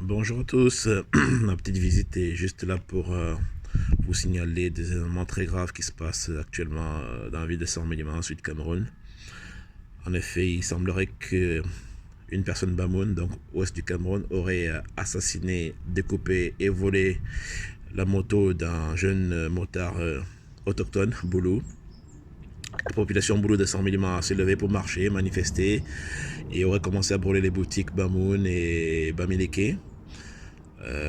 Bonjour à tous, ma petite visite est juste là pour vous signaler des événements très graves qui se passent actuellement dans la ville de Saint-Médiment, Sud Cameroun. En effet, il semblerait que une personne Bamoun, donc ouest du Cameroun, aurait assassiné, découpé et volé la moto d'un jeune motard autochtone, Boulou. La population Boulou de Saint-Médiment s'est levée pour marcher, manifester et aurait commencé à brûler les boutiques Bamoun et Bamileke.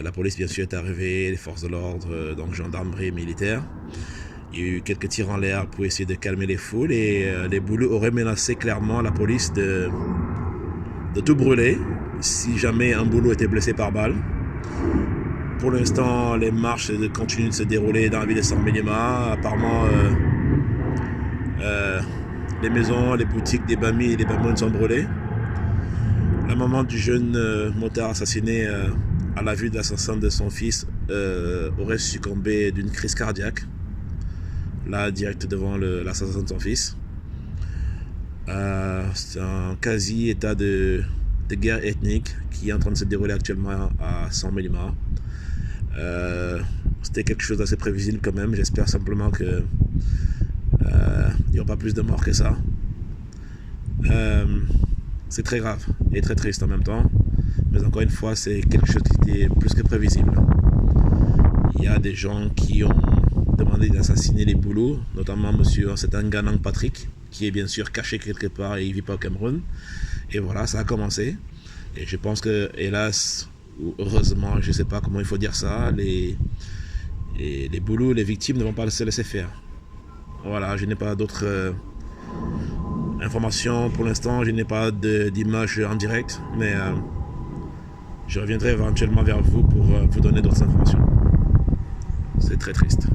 La police bien sûr est arrivée, les forces de l'ordre, donc gendarmerie et militaire. Il y a eu quelques tirs en l'air pour essayer de calmer les foules et les Boulous auraient menacé clairement la police de tout brûler si jamais un Boulou était blessé par balle. Pour l'instant, les marches continuent de se dérouler dans la ville de Saint-Médiment. Apparemment, les maisons, les boutiques des Bami et des Bamoun sont brûlées. La maman du jeune motard assassiné à la vue de l'assassin de son fils aurait succombé d'une crise cardiaque, là direct devant l'assassin de son fils. C'est un quasi-état de guerre ethnique qui est en train de se dérouler actuellement à Saint-Médiment. C'était quelque chose d'assez prévisible quand même. J'espère simplement que il n'y aura pas plus de morts que ça. C'est très grave et très triste en même temps, mais encore une fois, c'est quelque chose qui était plus que prévisible. Il y a des gens qui ont demandé d'assassiner les Boulous, notamment monsieur, c'est un Ganang Patrick, qui est bien sûr caché quelque part et il ne vit pas au Cameroun. Et voilà, ça a commencé. Et je pense que, hélas, ou heureusement, je ne sais pas comment il faut dire ça, les Boulous, les victimes ne vont pas se laisser faire. Voilà, je n'ai pas d'autres informations pour l'instant, je n'ai pas d'image en direct, mais je reviendrai éventuellement vers vous pour vous donner d'autres informations. C'est très triste.